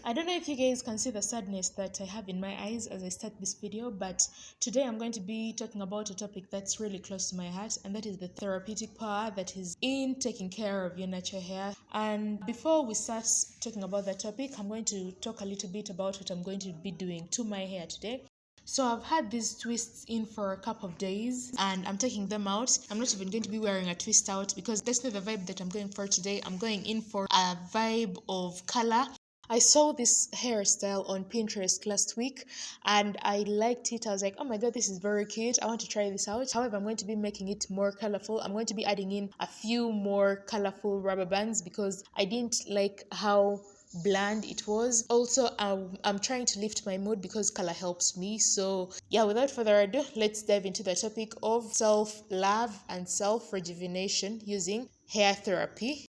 I don't know if you guys can see the sadness that I have in my eyes as I start this video, but today I'm going to be talking about a topic that's really close to my heart, and that is the therapeutic power that is in taking care of your natural hair. And before we start talking about that topic, I'm going to talk a little bit about what I'm going to be doing to my hair today. So I've had these twists in for a couple of days and I'm taking them out. I'm not even going to be wearing a twist out because that's not the vibe that I'm going for today. I'm going in for a vibe of color. I saw this hairstyle on Pinterest last week and I liked it. I was like, oh my god, this is very cute. I want to try this out. However, I'm going to be making it more colorful. I'm going to be adding in a few more colorful rubber bands because I didn't like how bland it was. Also, I'm trying to lift my mood because color helps me. So yeah, without further ado, let's dive into the topic of self-love and self-rejuvenation using hair therapy.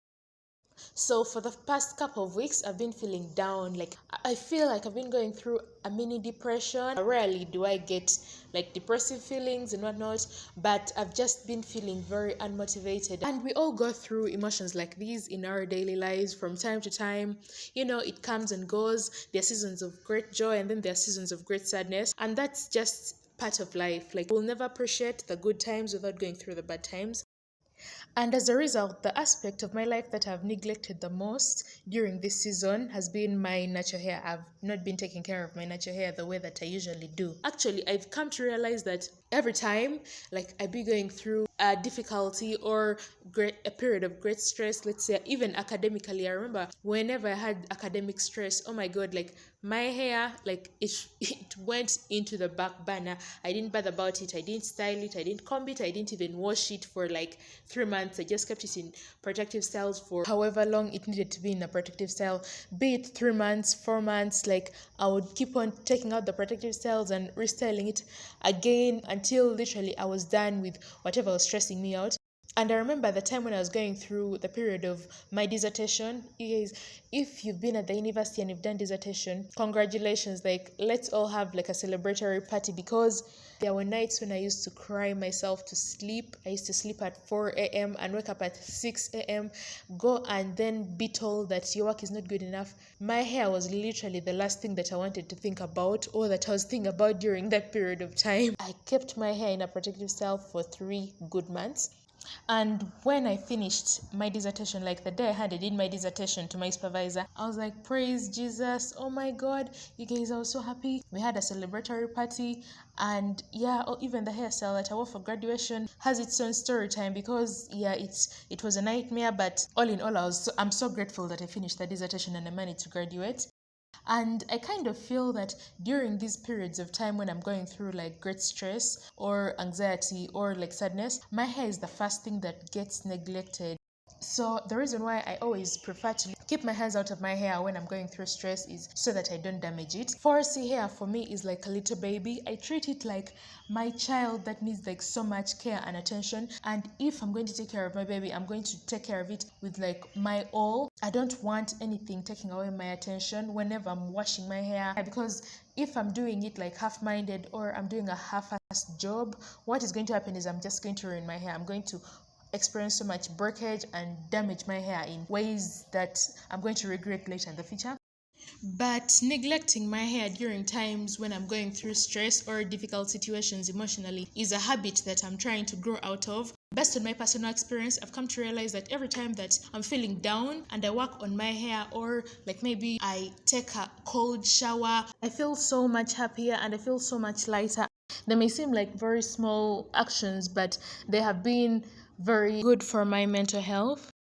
So for the past couple of weeks, I've been feeling down. Like I feel like I've been going through a mini depression. Rarely do I get like depressive feelings and whatnot, but I've just been feeling very unmotivated. And we all go through emotions like these in our daily lives from time to time. You know, it comes and goes. There are seasons of great joy and then there are seasons of great sadness. And that's just part of life. Like we'll never appreciate the good times without going through the bad times. And as a result, the aspect of my life that I've neglected the most during this season has been my natural hair. I've not been taking care of my natural hair the way that I usually do. Actually, I've come to realize that every time, like I be going through a difficulty or a period of great stress, let's say even academically, I remember whenever I had academic stress, oh my god, like my hair, like it went into the back burner. I didn't bother about it. I didn't style it. I didn't comb it. I didn't even wash it for like 3 months. I just kept it in protective styles for however long it needed to be in a protective style, be it 3 months, 4 months. Like I would keep on taking out the protective styles and restyling it again until literally I was done with whatever was stressing me out. And I remember the time when I was going through the period of my dissertation. You guys, if you've been at the university and you've done dissertation, congratulations. Like, let's all have like a celebratory party because there were nights when I used to cry myself to sleep. I used to sleep at 4 a.m. and wake up at 6 a.m., go and then be told that your work is not good enough. My hair was literally the last thing that I wanted to think about or that I was thinking about during that period of time. I kept my hair in a protective style for 3 good months. And when I finished my dissertation, like the day I handed in my dissertation to my supervisor, I was like, praise Jesus, oh my god, you guys, I was so happy. We had a celebratory party, and yeah, even the hairstyle that I wore for graduation has its own story time because yeah, it was a nightmare, but all in all, I'm so grateful that I finished the dissertation and I managed to graduate. And I kind of feel that during these periods of time when I'm going through like great stress or anxiety or like sadness, my hair is the first thing that gets neglected. So the reason why I always prefer to keep my hands out of my hair when I'm going through stress is so that I don't damage it. 4C hair for me is like a little baby. I treat it like my child that needs like so much care and attention. And if I'm going to take care of my baby, I'm going to take care of it with like my all. I don't want anything taking away my attention whenever I'm washing my hair because if I'm doing it like half-minded or I'm doing a half-assed job, what is going to happen is I'm just going to ruin my hair. I'm going to experience so much breakage and damage my hair in ways that I'm going to regret later in the future. But neglecting my hair during times when I'm going through stress or difficult situations emotionally is a habit that I'm trying to grow out of. Based on my personal experience, I've come to realize that every time that I'm feeling down and I work on my hair or like maybe I take a cold shower, I feel so much happier and I feel so much lighter. They may seem like very small actions, but they have been very good for my mental health.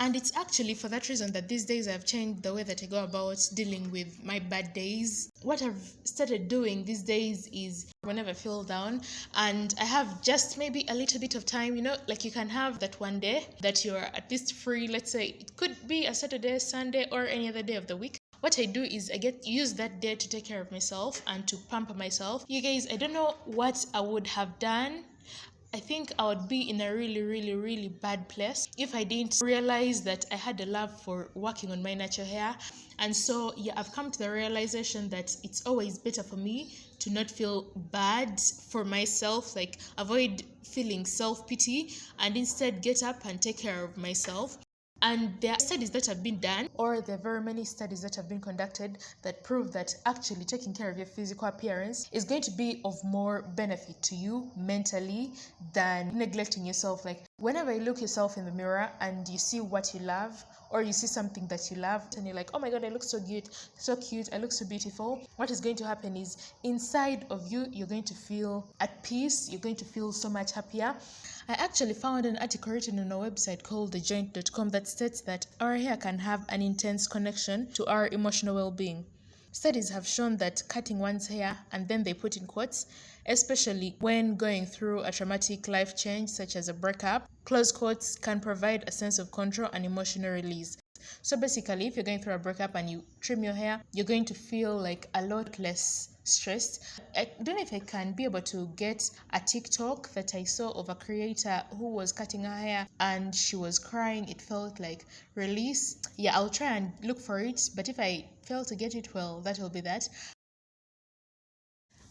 And it's actually for that reason that these days I've changed the way that I go about dealing with my bad days. What I've started doing these days is whenever I feel down and I have just maybe a little bit of time, you know, like you can have that one day that you're at least free. Let's say it could be a Saturday, Sunday, or any other day of the week. What I do is I use that day to take care of myself and to pamper myself. You guys, I don't know what I would have done. I think I would be in a really, really, really bad place if I didn't realize that I had a love for working on my natural hair. And so, yeah, I've come to the realization that it's always better for me to not feel bad for myself, like avoid feeling self-pity and instead get up and take care of myself. And there are studies that have been done, or there are very many studies that have been conducted that prove that actually taking care of your physical appearance is going to be of more benefit to you mentally than neglecting yourself. Like whenever you look yourself in the mirror and you see what you love, or you see something that you love and you're like, oh my god, I look so good, so cute, I look so beautiful, what is going to happen is inside of you, you're going to feel at peace, you're going to feel so much happier. I actually found an article written on a website called thejoint.com that states that our hair can have an intense connection to our emotional well-being. Studies have shown that cutting one's hair, and then they put in quotes, especially when going through a traumatic life change such as a breakup, close quotes, can provide a sense of control and emotional release. So basically, if you're going through a breakup and you trim your hair, you're going to feel like a lot less stressed. I don't know if I can be able to get a TikTok that I saw of a creator who was cutting her hair and she was crying. It felt like release. Yeah, I'll try and look for it, but if I fail to get it, well, that will be that.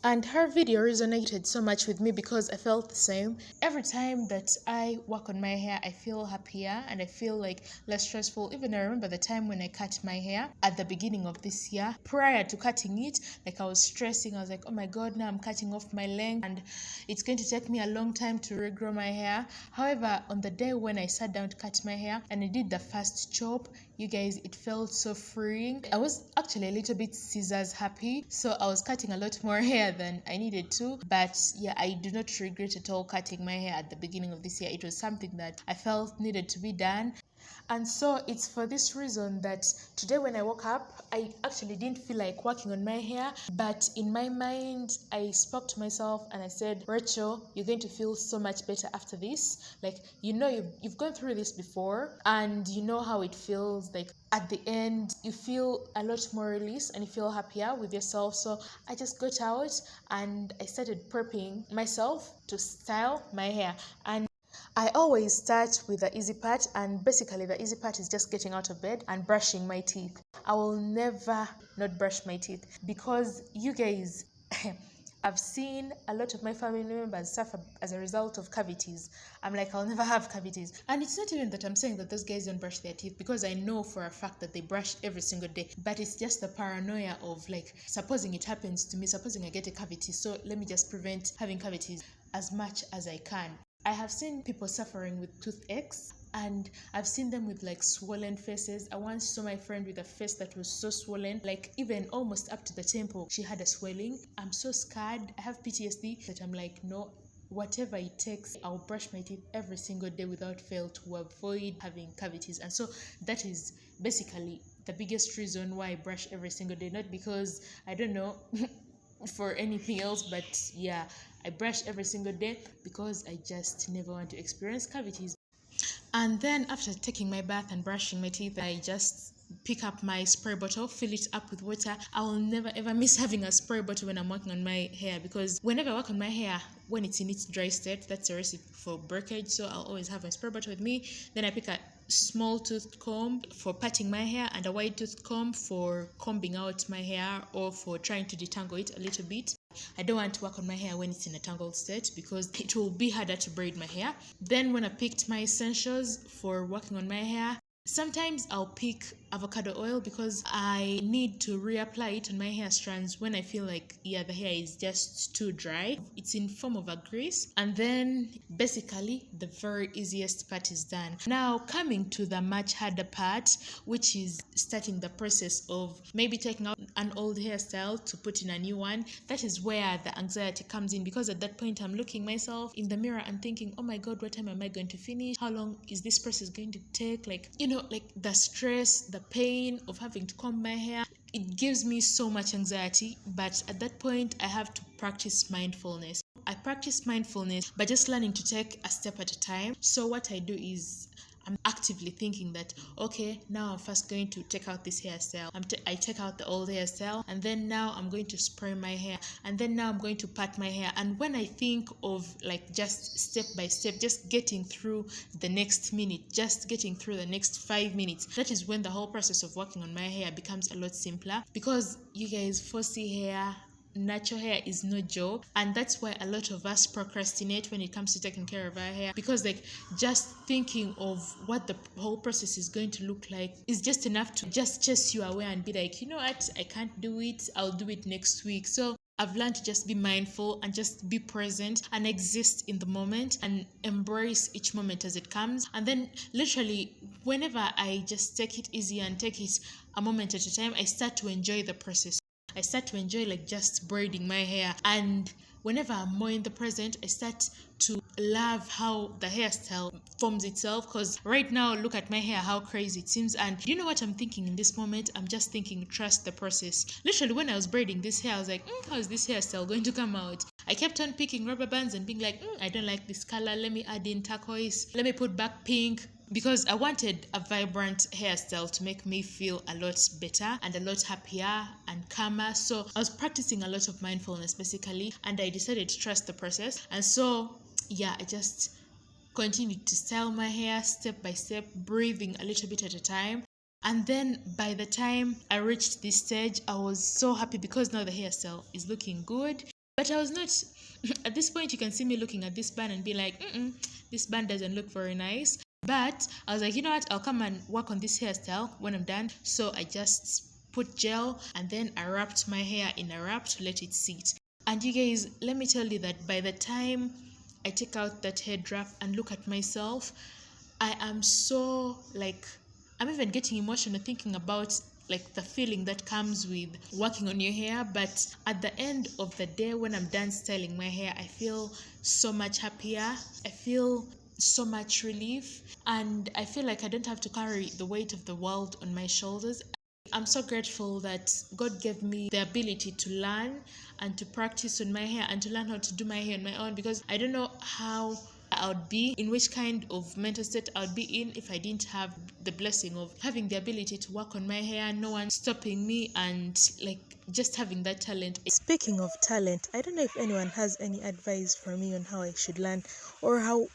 And her video resonated so much with me because I felt the same. Every time that I work on my hair, I feel happier and I feel like less stressful. Even I remember the time when I cut my hair at the beginning of this year. Prior to cutting it, like I was stressing. I was like, oh my god, now I'm cutting off my length and it's going to take me a long time to regrow my hair. However, on the day when I sat down to cut my hair and I did the first chop, you guys, it felt so freeing. I was actually a little bit scissors happy, so I was cutting a lot more hair than I needed to. But yeah, I do not regret at all cutting my hair at the beginning of this year. It was something that I felt needed to be done. And so it's for this reason that today when I woke up, I actually didn't feel like working on my hair. But in my mind, I spoke to myself and I said, Rachel, you're going to feel so much better after this. Like, you know, you've gone through this before and you know how it feels. Like at the end, you feel a lot more release and you feel happier with yourself. So I just got out and I started prepping myself to style my hair. And I always start with the easy part, and basically the easy part is just getting out of bed and brushing my teeth. I will never not brush my teeth because you guys, I've seen a lot of my family members suffer as a result of cavities. I'm like, I'll never have cavities. And it's not even that I'm saying that those guys don't brush their teeth, because I know for a fact that they brush every single day. But it's just the paranoia of like, supposing it happens to me, supposing I get a cavity, so let me just prevent having cavities as much as I can. I have seen people suffering with toothaches, and I've seen them with like swollen faces. I once saw my friend with a face that was so swollen, like even almost up to the temple. She had a swelling. I'm so scared. I have PTSD that I'm like, no, whatever it takes, I'll brush my teeth every single day without fail to avoid having cavities. And so that is basically the biggest reason why I brush every single day. Not because, I don't know, for anything else, but yeah, I brush every single day because I just never want to experience cavities. And then after taking my bath and brushing my teeth, I just pick up my spray bottle, fill it up with water. I will never ever miss having a spray bottle when I'm working on my hair, because whenever I work on my hair, when it's in its dry state, that's a recipe for breakage. So I'll always have my spray bottle with me. Then I pick a small tooth comb for parting my hair and a wide tooth comb for combing out my hair or for trying to detangle it a little bit. I don't want to work on my hair when it's in a tangled state because it will be harder to braid my hair. Then when I picked my essentials for working on my hair, sometimes I'll pick avocado oil because I need to reapply it on my hair strands when I feel like, yeah, the hair is just too dry. It's in form of a grease. And then basically the very easiest part is done. Now coming to the much harder part, which is starting the process of maybe taking out an old hairstyle to put in a new one. That is where the anxiety comes in, because at that point I'm looking myself in the mirror and thinking, oh my god, what time am I going to finish? How long is this process going to take? Like, you know, like the stress, the pain of having to comb my hair, it gives me so much anxiety. But at that point I have to practice mindfulness. I practice mindfulness by just learning to take a step at a time. So what I do is I'm actively thinking that, okay, now I'm first going to take out this hairstyle. I take out the old hairstyle, and then now I'm going to spray my hair, and then now I'm going to part my hair. And when I think of like just step by step, just getting through the next minute, just getting through the next 5 minutes, that is when the whole process of working on my hair becomes a lot simpler. Because you guys, fussy hair, natural hair is no joke, and that's why a lot of us procrastinate when it comes to taking care of our hair, because like just thinking of what the whole process is going to look like is just enough to just chase you away and be like, you know what, I can't do it, I'll do it next week. So I've learned to just be mindful and just be present and exist in the moment and embrace each moment as it comes. And then literally whenever I just take it easy and take it a moment at a time, I start to enjoy the process. I start to enjoy like just braiding my hair, and whenever I'm more in the present, I start to love how the hairstyle forms itself. Because right now, look at my hair, how crazy it seems. And you know what I'm thinking in this moment? I'm just thinking, trust the process. Literally, when I was braiding this hair, I was like, how is this hairstyle going to come out? I kept on picking rubber bands and being like, I don't like this color. Let me add in turquoise. Let me put back pink, because I wanted a vibrant hairstyle to make me feel a lot better and a lot happier and calmer. So I was practicing a lot of mindfulness basically, and I decided to trust the process. And so yeah, I just continued to style my hair step by step, breathing a little bit at a time. And then by the time I reached this stage, I was so happy because now the hairstyle is looking good. But I was not, at this point, you can see me looking at this band and be like, this band doesn't look very nice. But I was like, you know what, I'll come and work on this hairstyle when I'm done. So I just put gel and then I wrapped my hair in a wrap to let it sit. And you guys, let me tell you that by the time I take out that head wrap and look at myself, I am so like, I'm even getting emotional thinking about like the feeling that comes with working on your hair. But at the end of the day, when I'm done styling my hair, I feel so much happier. I feel so much relief, and I feel like I don't have to carry the weight of the world on my shoulders. I'm so grateful that God gave me the ability to learn and to practice on my hair and to learn how to do my hair on my own, because I don't know how I would be, in which kind of mental state I would be in if I didn't have the blessing of having the ability to work on my hair, no one stopping me, and like just having that talent. Speaking of talent, I don't know if anyone has any advice for me on how I should learn or how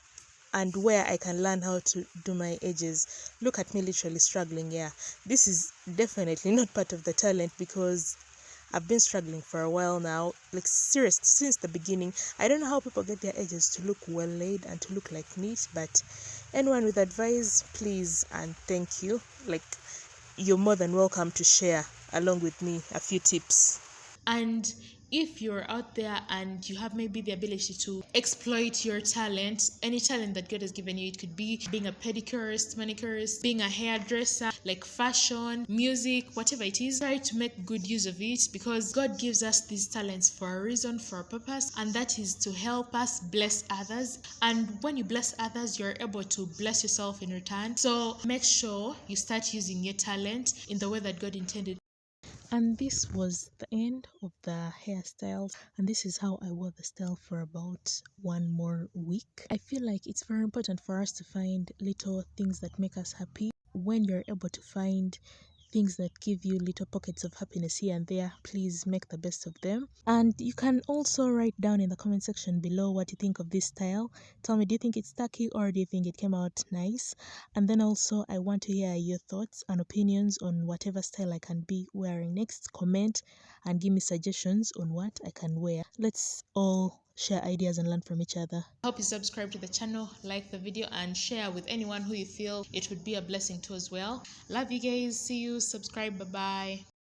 and where I can learn how to do my edges. Look at me literally struggling. Yeah, this is definitely not part of the talent because I've been struggling for a while now, like serious since the beginning. I don't know how people get their edges to look well laid and to look like neat, but anyone with advice, please and thank you. Like, you're more than welcome to share along with me a few tips. And if you're out there and you have maybe the ability to exploit your talent, any talent that God has given you, it could be being a pedicurist, manicurist, being a hairdresser, like fashion, music, whatever it is, try to make good use of it, because God gives us these talents for a reason, for a purpose, and that is to help us bless others. And when you bless others, you're able to bless yourself in return. So make sure you start using your talent in the way that God intended. And this was the end of the hairstyles, and this is how I wore the style for about one more week. I feel like it's very important for us to find little things that make us happy. When you're able to find things that give you little pockets of happiness here and there, please make the best of them. And you can also write down in the comment section below what you think of this style. Tell me, do you think it's tacky or do you think it came out nice? And then also I want to hear your thoughts and opinions on whatever style I can be wearing next. Comment and give me suggestions on what I can wear. Let's all share ideas and learn from each other. Hope you subscribe to the channel, like the video, and share with anyone who you feel it would be a blessing to as well. Love you guys. See you. Subscribe. Bye bye.